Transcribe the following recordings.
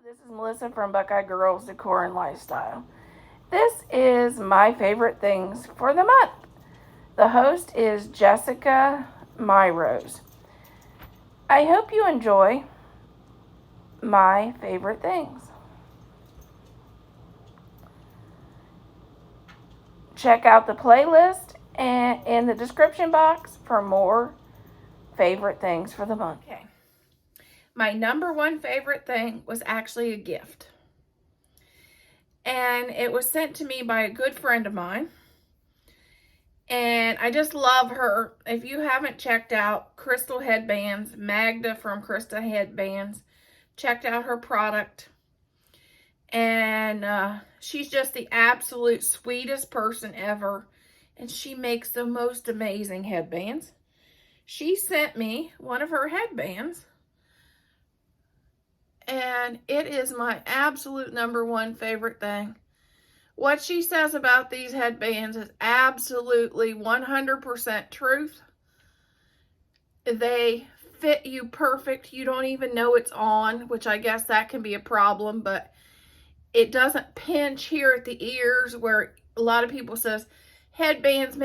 This is Melissa from Buckeye Girls Decor and Lifestyle. This is my favorite things for the month. The host is Jessica Myrose. I hope you enjoy my favorite things. Check out the playlist and in the description box for more favorite things for the month. Okay. My number one favorite thing was actually a gift. And it was sent to me by a good friend of mine. And I just love her. If you haven't checked out Crystal Headbands, Magda from Crystal Headbands, checked out her product. And she's just the absolute sweetest person ever. And she makes the most amazing headbands. She sent me one of her headbands. And it is my absolute number one favorite thing. What she says about these headbands is absolutely 100% truth. They fit you perfect. You don't even know it's on, which I guess that can be a problem, but it doesn't pinch here at the ears where a lot of people says headbands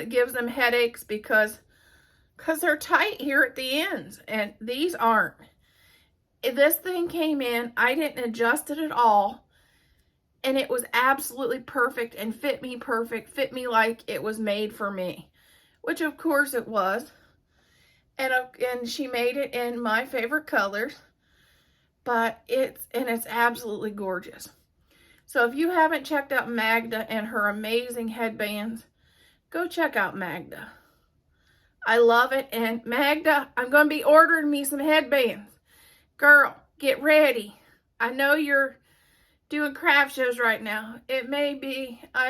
gives them headaches because they're tight here at the ends, and these aren't. This thing came in, I didn't adjust it at all, and it was absolutely perfect and fit me perfect, fit me like it was made for me, which of course it was. And she made it in my favorite colors, but it's absolutely gorgeous. So if you haven't checked out Magda and her amazing headbands, go check out Magda. I love it. And Magda, I'm going to be ordering me some headbands. Girl, get ready. I know you're doing craft shows right now. I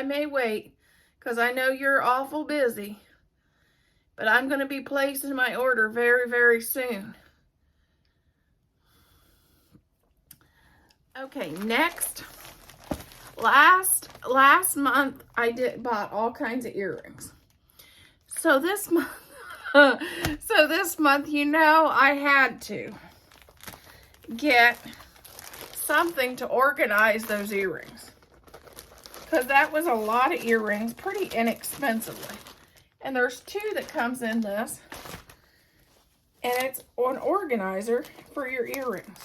may wait because I know you're awful busy. But I'm going to be placing my order very, very soon. Okay, next. Last month I bought all kinds of earrings. So this month, you know, I had to get something to organize those earrings, because that was a lot of earrings pretty inexpensively. And there's two that comes in this, and it's an organizer for your earrings.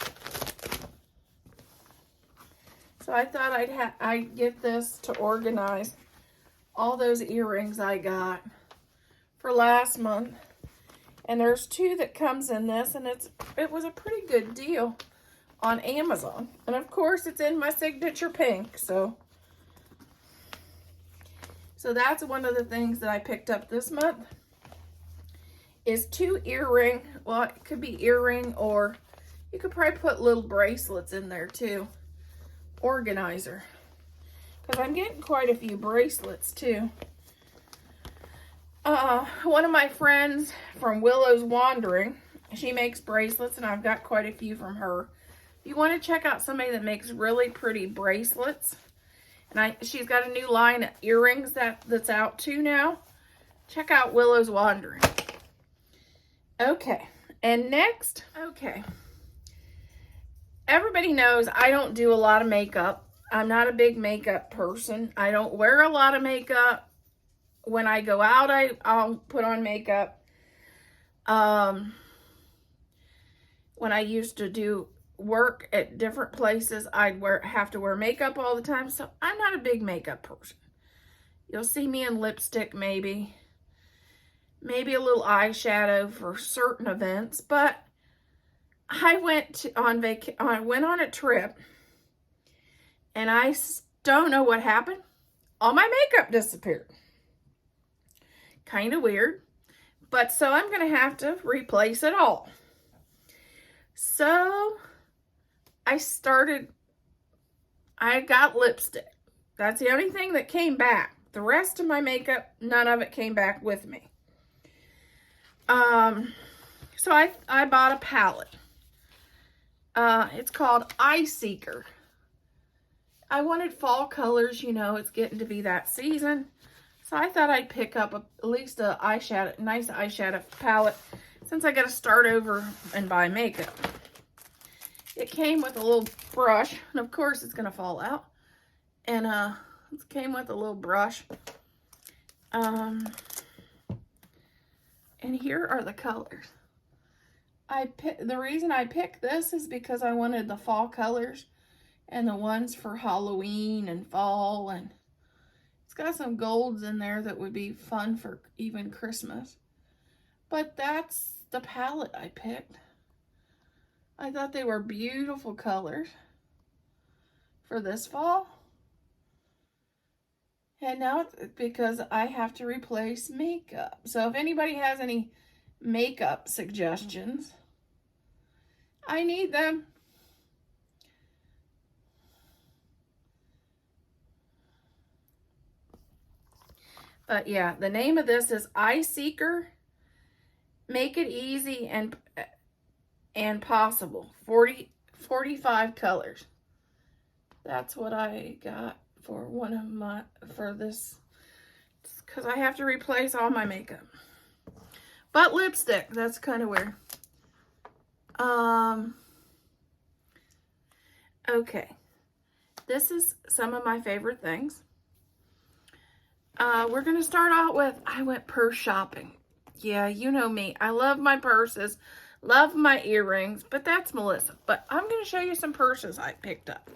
So I thought I'd get this to organize all those earrings I got for last month. And there's two that comes in this, and it was a pretty good deal on Amazon. And of course, it's in my signature pink, so that's one of the things that I picked up this month is two earring. Well, it could be earring, or you could probably put little bracelets in there too. Organizer, because I'm getting quite a few bracelets too. One of my friends from Willow's Wandering, she makes bracelets, and I've got quite a few from her. If you want to check out somebody that makes really pretty bracelets, and she's got a new line of earrings that's out too now, check out Willow's Wandering. Okay, and next, everybody knows I don't do a lot of makeup. I'm not a big makeup person. I don't wear a lot of makeup. When I go out, I'll put on makeup. When I used to do work at different places, I'd have to wear makeup all the time. So I'm not a big makeup person. You'll see me in lipstick maybe a little eyeshadow for certain events. But I went on a trip, and I don't know what happened. All my makeup disappeared. Kind of weird, but so I'm going to have to replace it all. So I got lipstick. That's the only thing that came back. The rest of my makeup, none of it came back with me. So I bought a palette. It's called Eye Seeker. I wanted fall colors, you know, it's getting to be that season. So I thought I'd pick up at least a nice eyeshadow palette, since I got to start over and buy makeup. it came with a little brush, and of course it's gonna fall out. And it came with a little brush. And here are the colors. The reason I picked this is because I wanted the fall colors and the ones for Halloween and fall, and it's got some golds in there that would be fun for even Christmas. But that's the palette I picked. I thought they were beautiful colors for this fall. And now it's because I have to replace makeup. So if anybody has any makeup suggestions, I need them. But yeah, the name of this is Eye Seeker. Make it easy and possible. 45 colors. That's what I got for this, because I have to replace all my makeup. But lipstick, that's kind of weird. Okay. This is some of my favorite things. We're going to start out with, I went purse shopping. Yeah, you know me. I love my purses, love my earrings, but that's Melissa. But I'm going to show you some purses I picked up.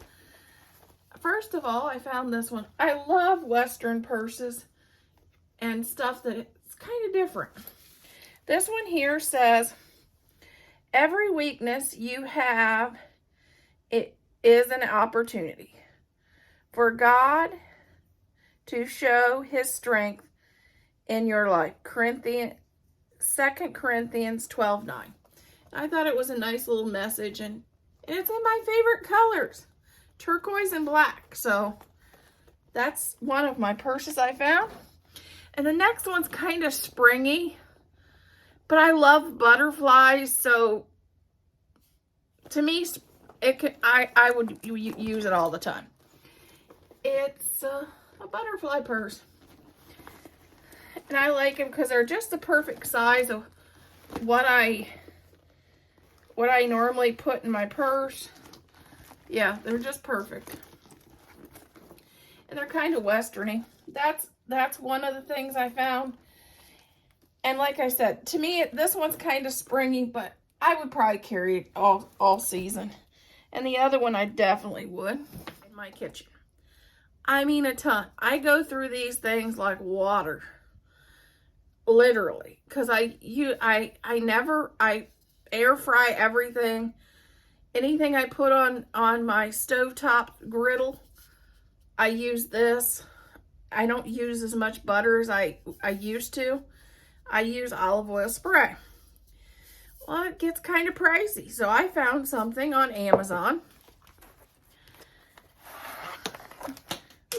First of all, I found this one. I love Western purses and stuff that it's kind of different. This one here says, every weakness you have, it is an opportunity for God to show his strength in your life. 2 Corinthians 12:9. I thought it was a nice little message, and it's in my favorite colors, turquoise and black. So that's one of my purses I found. And the next one's kind of springy, but I love butterflies, so to me, I would use it all the time. It's a butterfly purse, and I like them because they're just the perfect size of what I normally put in my purse. Yeah, they're just perfect, and they're kind of westerny. That's one of the things I found. And like I said, to me, this one's kind of springy, but I would probably carry it all season. And the other one I definitely would in my kitchen. I mean a ton. I go through these things like water. Literally. Because I air fry everything. Anything I put on my stovetop griddle, I use this. I don't use as much butter as I used to. I use olive oil spray. Well, it gets kind of pricey, so I found something on Amazon.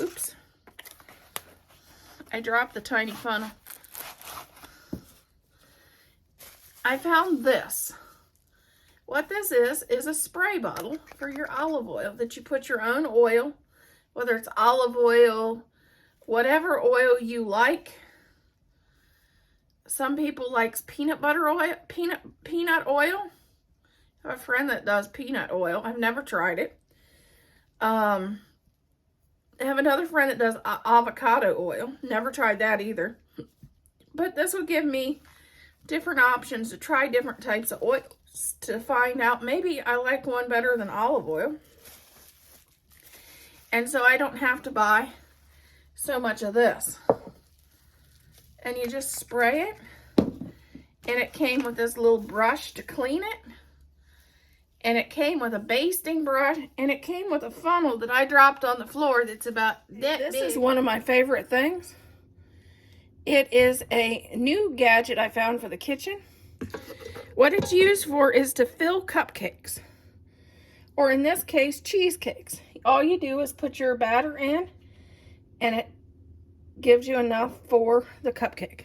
Oops. I dropped the tiny funnel. I found this. What this is a spray bottle for your olive oil that you put your own oil, whether it's olive oil, whatever oil you like. Some people like peanut butter oil, peanut oil. I have a friend that does peanut oil. I've never tried it. I have another friend that does avocado oil. Never tried that either. But this will give me different options to try different types of oils to find out maybe I like one better than olive oil. And so I don't have to buy so much of this. And you just spray it, and it came with this little brush to clean it, and it came with a basting brush, and it came with a funnel that I dropped on the floor that's about that big. This is one of my favorite things. It is a new gadget I found for the kitchen. What it's used for is to fill cupcakes, or in this case, cheesecakes. All you do is put your batter in, and it gives you enough for the cupcake.